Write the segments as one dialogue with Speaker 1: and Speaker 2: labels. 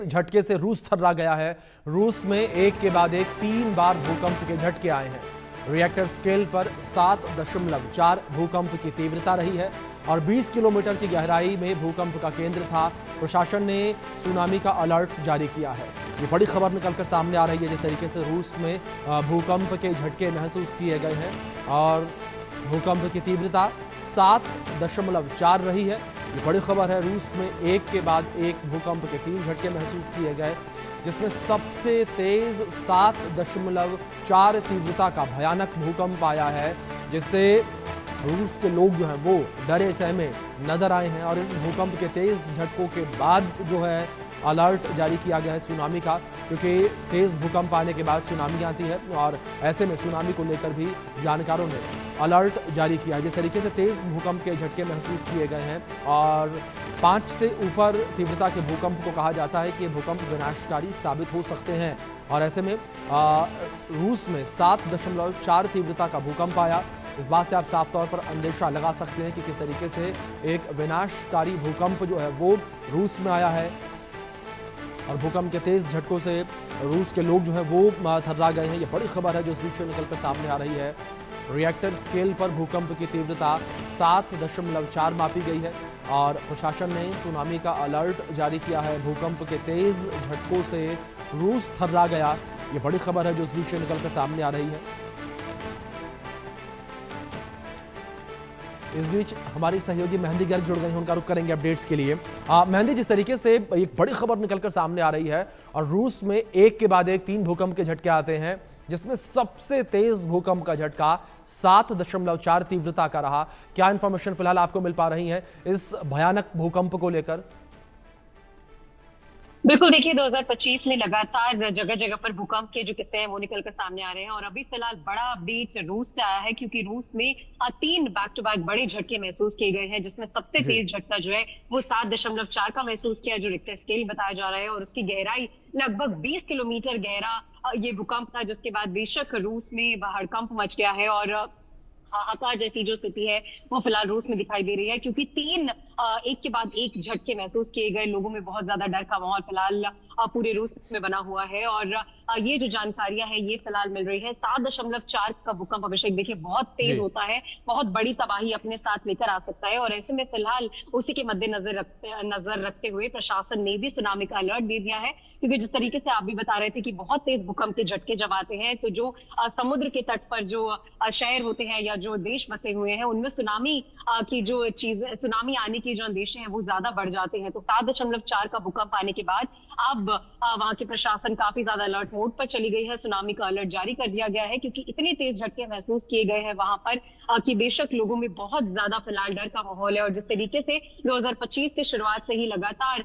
Speaker 1: झटके से रूस थर्रा गया है। रूस में एक के बाद एक 3 बार भूकंप के झटके आए हैं। रिएक्टर स्केल पर 7.4 भूकंप की तीव्रता रही है और 20 किलोमीटर की गहराई में भूकंप का केंद्र था। प्रशासन ने सुनामी का अलर्ट जारी किया है। ये बड़ी खबर निकलकर सामने आ रही है जिस तरीके से रूस में भूकंप के झटके महसूस किए गए हैं और भूकंप की तीव्रता 7.4 रही है। ये बड़ी खबर है। रूस में एक के बाद एक भूकंप के 3 झटके महसूस किए गए जिसमें सबसे तेज 7.4 तीव्रता का भयानक भूकंप आया है जिससे रूस के लोग जो हैं वो डरे सहमे नजर आए हैं और इन भूकंप के तेज झटकों के बाद जो है अलर्ट जारी किया गया है सुनामी का, क्योंकि तेज भूकंप आने के बाद सुनामी आती है और ऐसे में सुनामी को लेकर भी जानकारों ने अलर्ट जारी किया है। जिस तरीके से तेज भूकंप के झटके महसूस किए गए हैं और 5 से ऊपर तीव्रता के भूकंप को कहा जाता है कि भूकंप विनाशकारी साबित हो सकते हैं और ऐसे में रूस में 7.4 तीव्रता का भूकंप आया। इस बात से आप साफ तौर पर अंदेशा लगा सकते हैं कि किस तरीके से एक विनाशकारी भूकंप जो है वो रूस में आया है और भूकंप के तेज झटकों से रूस के लोग जो है वो थर्रा गए हैं। ये बड़ी खबर है जो इस बीच से निकलकर सामने आ रही है। रिएक्टर स्केल पर भूकंप की तीव्रता 7.4 मापी गई है और प्रशासन ने सुनामी का अलर्ट जारी किया है। भूकंप के तेज झटकों से रूस थर्रा गया। ये बड़ी खबर है जो इस बीच से निकलकर सामने आ रही है। इस बीच हमारी सहयोगी मेहंदी गर्ग जुड़ गई हैं, उनका रुख करेंगे अपडेट्स के लिए। मेहंदी, जिस तरीके से एक बड़ी खबर निकलकर सामने आ रही है और रूस में एक के बाद एक 3 भूकंप के झटके आते हैं जिसमें सबसे तेज भूकंप का झटका 7.4 तीव्रता का रहा। क्या इंफॉर्मेशन फिलहाल आपको मिल पा रही है इस भयानक भूकंप को लेकर?
Speaker 2: बिल्कुल, देखिए 2025 में लगातार जगह जगह पर भूकंप के जो किस्से हैं वो निकलकर सामने आ रहे हैं और अभी फिलहाल बड़ा अपडेट रूस से आया है क्योंकि रूस में 3 बैक टू बैक बड़े झटके महसूस किए गए हैं जिसमें सबसे तेज झटका जो है वो 7.4 का महसूस किया जो रिक्टर स्केल बताया जा रहा है और उसकी गहराई लगभग 20 किलोमीटर गहरा ये भूकंप था जिसके बाद बेशक रूस में हड़कंप मच गया है और हाहाकार जैसी जो स्थिति है वो फिलहाल रूस में दिखाई दे रही है क्योंकि 3 एक के बाद एक झटके महसूस किए गए। लोगों में बहुत ज्यादा डर का माहौल फिलहाल पूरे रूस में बना हुआ है और ये जो जानकारियां हैं ये फिलहाल मिल रही है। 7.4 का भूकंप अभिषेक देखिए बहुत तेज होता है, बहुत बड़ी तबाही अपने साथ लेकर आ सकता है और ऐसे में फिलहाल उसी के मद्देनजर रखते हुए प्रशासन ने भी सुनामी का अलर्ट दे दिया है क्योंकि जिस तरीके से आप भी बता रहे थे कि बहुत तेज भूकंप के झटके जब आते हैं तो जो समुद्र के तट पर जो शहर होते हैं या जो देश बसे हुए हैं उनमें सुनामी की जो चीज सुनामी आने के जो अंदेशे हैं वो ज्यादा बढ़ जाते हैं। तो 7.4 का भूकंप आने के बाद अब वहां के प्रशासन काफी ज्यादा अलर्ट मोड पर चली गई है। सुनामी का अलर्ट जारी कर दिया गया है क्योंकि इतने तेज झटके महसूस किए गए हैं वहां पर कि बेशक लोगों में बहुत ज्यादा फिलहाल डर का माहौल है और जिस तरीके से 2025 की शुरुआत से ही लगातार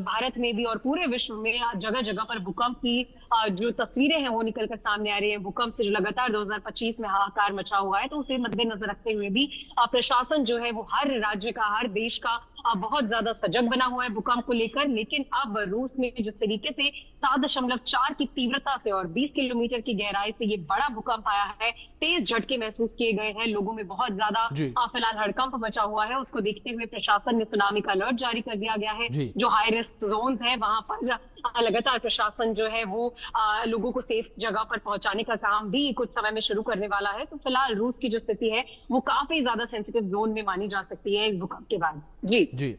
Speaker 2: भारत में भी और पूरे विश्व में जगह जगह पर भूकंप की जो तस्वीरें हैं वो निकलकर सामने आ रही है। भूकंप से जो लगातार 2025 में हाहाकार मचा हुआ है तो उसे मद्देनजर रखते हुए भी प्रशासन जो है वो हर राज्य का हर देश का बहुत ज्यादा सजग बना हुआ है भूकंप को लेकर। लेकिन अब रूस में जिस तरीके से 7.4 की तीव्रता से और 20 किलोमीटर की गहराई से ये बड़ा भूकंप आया है, तेज झटके महसूस किए गए हैं, लोगों में बहुत ज्यादा फिलहाल हड़कंप मचा हुआ है। उसको देखते हुए प्रशासन ने सुनामी का अलर्ट जारी कर दिया गया है। जो हाई रिस्क जोन है वहां पर लगातार प्रशासन जो है वो लोगों को सेफ जगह पर पहुंचाने का काम भी कुछ समय में शुरू करने वाला है। तो फिलहाल रूस की जो स्थिति है वो काफी ज्यादा सेंसिटिव जोन में मानी जा सकती है इस भूकंप के बाद। जी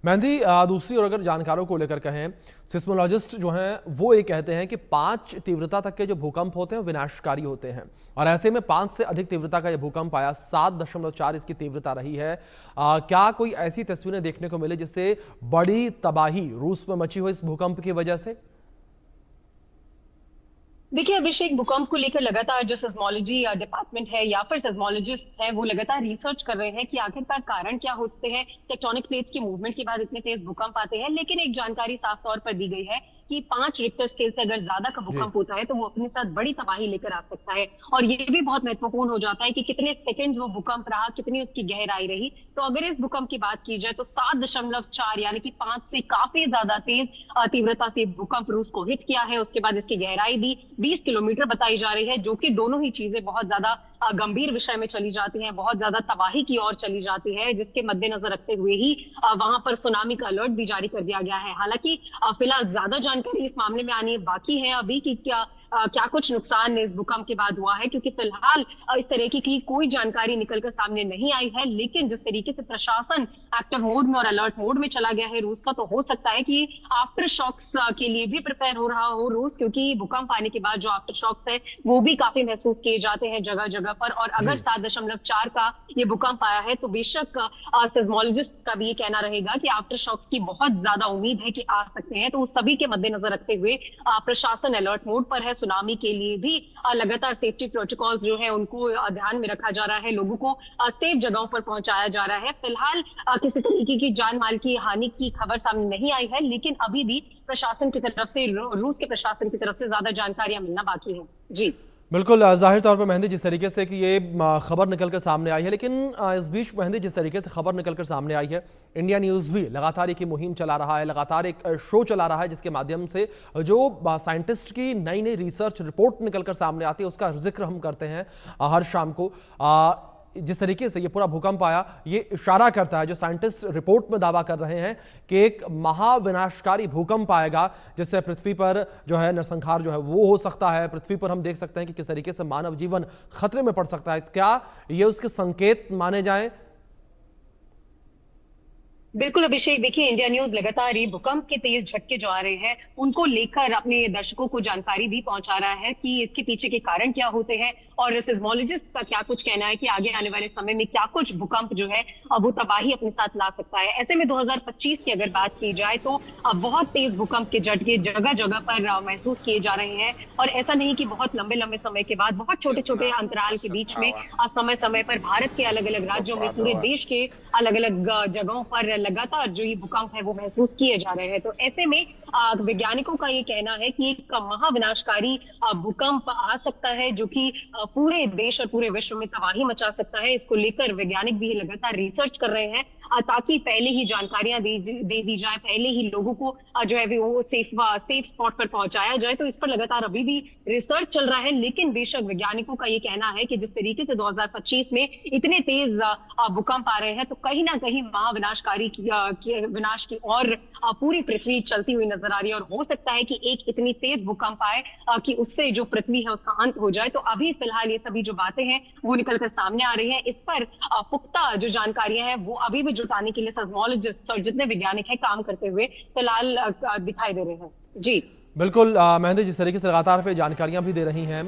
Speaker 1: मेहंदी, दूसरी ओर अगर जानकारों को लेकर कहें, सिस्मोलॉजिस्ट जो हैं वो ये कहते हैं कि 5 तीव्रता तक के जो भूकंप होते हैं वो विनाशकारी होते हैं और ऐसे में 5 से अधिक तीव्रता का ये भूकंप आया, 7.4 इसकी तीव्रता रही है। क्या कोई ऐसी तस्वीरें देखने को मिले जिससे बड़ी तबाही रूस में मची हो इस भूकंप की वजह से?
Speaker 2: देखिए अभिषेक, भूकंप को लेकर लगातार जो सेस्मोलॉजी डिपार्टमेंट है या फिर सेस्मोलॉजिस्ट हैं वो लगातार रिसर्च कर रहे हैं कि आखिरकार कारण क्या होते हैं टेक्टोनिक प्लेट्स के मूवमेंट के बाद इतने तेज भूकंप आते हैं। लेकिन एक जानकारी साफ तौर पर दी गई है कि 5 रिक्टर स्केल से अगर ज्यादा का भूकंप होता है तो वो अपने साथ बड़ी तबाही लेकर आ सकता है और ये भी बहुत महत्वपूर्ण हो जाता है कि कितने सेकंड्स वो भूकंप रहा, कितनी उसकी गहराई रही। तो अगर इस भूकंप की बात की जाए तो 7.4 यानी कि 5 से काफी ज्यादा तेज तीव्रता से भूकंप रूस को हिट किया है। उसके बाद इसकी गहराई भी 20 किलोमीटर बताई जा रही है जो कि दोनों ही चीजें बहुत ज्यादा गंभीर विषय में चली जाती है, बहुत ज्यादा तबाही की ओर चली जाती है, जिसके मद्देनजर रखते हुए ही वहां पर सुनामी का अलर्ट भी जारी कर दिया गया है। हालांकि फिलहाल ज्यादा जानकारी इस मामले में आनी बाकी है अभी कि क्या कुछ नुकसान इस भूकंप के बाद हुआ है, क्योंकि फिलहाल इस तरीके की कोई जानकारी निकलकर सामने नहीं आई है। लेकिन जिस तरीके से प्रशासन एक्टिव मोड में और अलर्ट मोड में चला गया है रूस का, तो हो सकता है कि आफ्टर शॉक्स के लिए भी प्रिपेयर हो रहा हो रूस, क्योंकि भूकंप आने के बाद जो आफ्टर शॉक्स है वो भी काफी महसूस किए जाते हैं जगह जगह पर। और अगर 7.4 का ये भूकंप आया है तो बेशक सिस्मोलॉजिस्ट का भी ये कहना रहेगा कि आफ्टर शॉक्स की बहुत ज्यादा उम्मीद है कि आ सकते हैं। तो उस सभी के मद्देनजर रखते हुए प्रशासन अलर्ट मोड पर है। सुनामी के लिए भी लगातार सेफ्टी प्रोटोकॉल्स जो है उनको ध्यान में रखा जा रहा है, लोगों को सेफ जगहों पर पहुंचाया जा रहा है। फिलहाल किसी तरीके की जान माल की हानि की खबर सामने नहीं आई है, लेकिन अभी भी प्रशासन की तरफ से, रूस के प्रशासन की तरफ से ज्यादा जानकारियां मिलना बाकी है। जी
Speaker 1: बिल्कुल, जाहिर तौर पर मेहंदी जिस तरीके से कि ये खबर निकलकर सामने आई है, लेकिन इस बीच मेहंदी जिस तरीके से खबर निकलकर सामने आई है, इंडिया न्यूज़ भी लगातार एक मुहिम चला रहा है, लगातार एक शो चला रहा है जिसके माध्यम से जो साइंटिस्ट की नई नई रिसर्च रिपोर्ट निकलकर सामने आती है उसका जिक्र हम करते हैं हर शाम को। जिस तरीके से ये पूरा भूकंप आया, ये इशारा करता है, जो साइंटिस्ट रिपोर्ट में दावा कर रहे हैं कि एक महाविनाशकारी भूकंप आएगा जिससे पृथ्वी पर जो है नरसंहार जो है वो हो सकता है। पृथ्वी पर हम देख सकते हैं कि किस तरीके से मानव जीवन खतरे में पड़ सकता है। क्या ये उसके संकेत माने जाएं?
Speaker 2: बिल्कुल अभिषेक, देखिए इंडिया न्यूज लगातार ये भूकंप के तेज झटके जो आ रहे हैं उनको लेकर अपने दर्शकों को जानकारी भी पहुंचा रहा है कि इसके पीछे के कारण क्या होते हैं और सिस्मोलॉजिस्ट का क्या कुछ कहना है कि आगे आने वाले समय में क्या कुछ भूकंप जो है वो तबाही अपने साथ ला सकता है। ऐसे में 2025 की अगर बात की जाए तो बहुत तेज भूकंप के झटके जगह जगह पर महसूस किए जा रहे हैं। और ऐसा नहीं कि बहुत लंबे लंबे समय के बाद, बहुत छोटे छोटे अंतराल के बीच में समय समय पर भारत के अलग अलग राज्यों में, पूरे देश के अलग अलग जगहों पर लगातार जो ये भूकंप है वो महसूस किए जा रहे हैं। तो ऐसे में वैज्ञानिकों का ये कहना है कि एक महाविनाशकारी भूकंप आ सकता है जो कि पूरे देश और पूरे विश्व में तबाही मचा सकता है। इसको लेकर वैज्ञानिक भी लगातार रिसर्च कर रहे हैं ताकि पहले ही जानकारियां दे दी जाए, पहले ही लोगों को जो है वो सेफ स्पॉट पर पहुंचाया जाए। तो इस पर लगातार अभी भी रिसर्च चल रहा है। लेकिन बेशक वैज्ञानिकों का ये कहना है कि जिस तरीके से 2025 में इतने तेज भूकंप आ रहे हैं तो कहीं ना कहीं महाविनाशकारी विनाश की और पूरी पृथ्वी चलती हुई नजर आ रही है। और हो सकता है कि एक इतनी तेज भूकंप आए कि उससे जो पृथ्वी है उसका अंत हो जाए। तो अभी फिलहाल ये सभी जो बातें हैं वो निकलकर सामने आ रही हैं। इस पर पुख्ता जो जानकारियां हैं वो अभी भी जुटाने के लिए सेस्मोलॉजिस्ट और जितने वैज्ञानिक हैं काम करते हुए फिलहाल दिखाई दे रहे हैं। जी
Speaker 1: बिल्कुल मेहंदी जिस तरीके से लगातार पे जानकारियां भी दे रही हैं,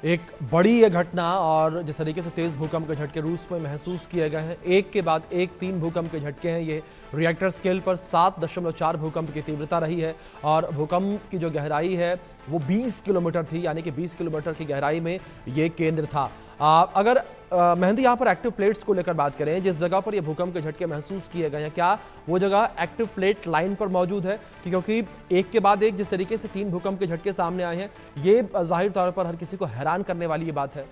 Speaker 1: एक बड़ी ये घटना और जिस तरीके से तेज भूकंप के झटके रूस में महसूस किए गए हैं, एक के बाद एक 3 भूकंप के झटके हैं। ये रिएक्टर स्केल पर 7.4 भूकंप की तीव्रता रही है और भूकंप की जो गहराई है वो 20 किलोमीटर थी, यानी कि 20 किलोमीटर की गहराई में ये केंद्र था। अगर मेहंदी यहाँ पर एक्टिव प्लेट्स को लेकर बात करें, जिस जगह पर ये भूकंप के झटके महसूस किए गए हैं, क्या वो जगह एक्टिव प्लेट लाइन पर मौजूद है? क्योंकि एक के बाद एक जिस तरीके से 3 भूकंप के झटके सामने आए हैं, ये जाहिर तौर पर हर किसी को हैरान करने वाली ये बात है।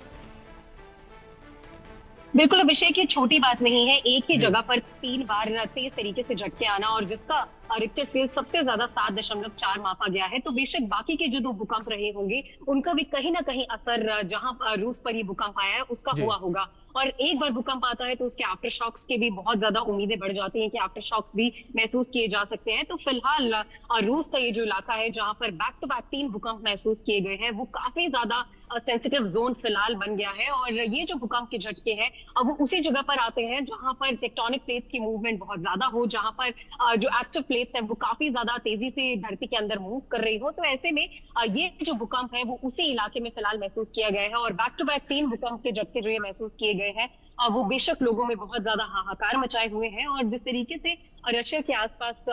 Speaker 2: बिल्कुल अभिषेक, ये छोटी बात नहीं है। एक ही जगह पर 3 बार तेज तरीके से झटके आना और जिसका रिक्टर स्केल सबसे ज्यादा 7.4 मापा गया है। तो बेशक बाकी के जो 2 भूकंप रहे होंगे उनका भी कहीं ना कहीं असर जहां रूस पर ये भूकंप आया है उसका हुआ होगा। और एक बार भूकंप आता है तो उसके आफ्टर शॉक्स की भी बहुत ज्यादा उम्मीदें बढ़ जाती हैं कि आफ्टर शॉक्स भी महसूस किए जा सकते हैं। तो फिलहाल रूस का ये जो इलाका है जहां पर बैक टू बैक 3 भूकंप महसूस किए गए हैं वो काफी ज्यादा सेंसिटिव जोन फिलहाल बन गया है। और ये जो भूकंप के झटके हैं अब वो उसी जगह पर आते हैं जहां पर टेक्टोनिक प्लेट्स की मूवमेंट बहुत ज्यादा हो, जहां पर जो एक्टिव प्लेट्स है वो काफी ज्यादा तेजी से धरती के अंदर मूव कर रही हो। तो ऐसे में ये जो भूकंप है वो उसी इलाके में फिलहाल महसूस किया गया है। और बैक टू बैक 3 भूकंप के झटके जो ये महसूस किए गए हैं वो बेशक लोगों में बहुत ज्यादा हाहाकार मचाए हुए हैं। और जिस तरीके से रशिया के आसपास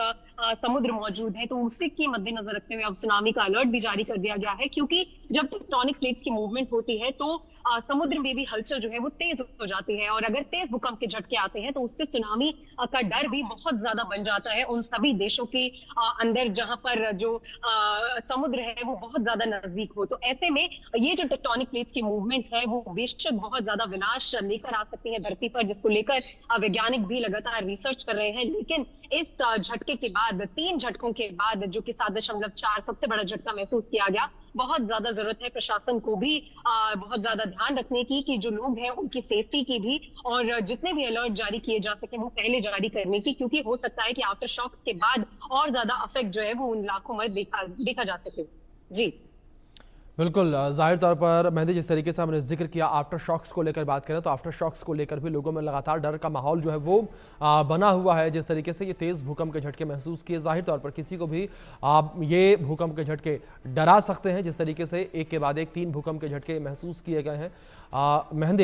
Speaker 2: समुद्र मौजूद है तो उसी के मद्देनजर रखते हुए अब सुनामी का अलर्ट भी जारी कर दिया गया है, क्योंकि जब टेक्टोनिक प्लेट्स की मूवमेंट होती है तो समुद्र में भी हलचल जो है वो तेज हो जाती है। और अगर तेज भूकंप के झटके आते हैं तो उससे सुनामी का डर भी बहुत ज्यादा बन जाता है उन सभी देशों के अंदर जहां पर जो समुद्र है वो बहुत ज्यादा नजदीक हो। तो ऐसे में ये जो टेक्टोनिक प्लेट्स की मूवमेंट है वो बेशक बहुत ज्यादा विनाश लेकर आ सकती है धरती पर, जिसको लेकर वैज्ञानिक भी लगातार रिसर्च कर रहे हैं। लेकिन इस झटके के बाद, 3 झटकों के बाद, जो कि 7.4 सबसे बड़ा झटका महसूस किया गया, बहुत ज्यादा जरूरत है प्रशासन को भी बहुत ज्यादा ध्यान रखने की कि जो लोग हैं उनकी सेफ्टी की भी, और जितने भी अलर्ट जारी किए जा सके वो पहले जारी करने की, क्योंकि हो सकता है कि आफ्टर शॉक्स के बाद और ज्यादा इफेक्ट जो है वो उन लाखों में देखा जा सके। जी
Speaker 1: बिल्कुल, ज़ाहिर तौर पर मेहंदी, जिस तरीके से हमने जिक्र किया आफ्टर शॉक्स को लेकर बात करें, तो आफ्टर शॉक्स को लेकर भी लोगों में लगातार डर का माहौल जो है वो बना हुआ है। जिस तरीके से ये तेज़ भूकंप के झटके महसूस किए, ज़ाहिर तौर पर किसी को भी ये भूकंप के झटके डरा सकते हैं। जिस तरीके से एक के बाद एक 3 भूकंप के झटके महसूस किए गए हैं। मेहंदी,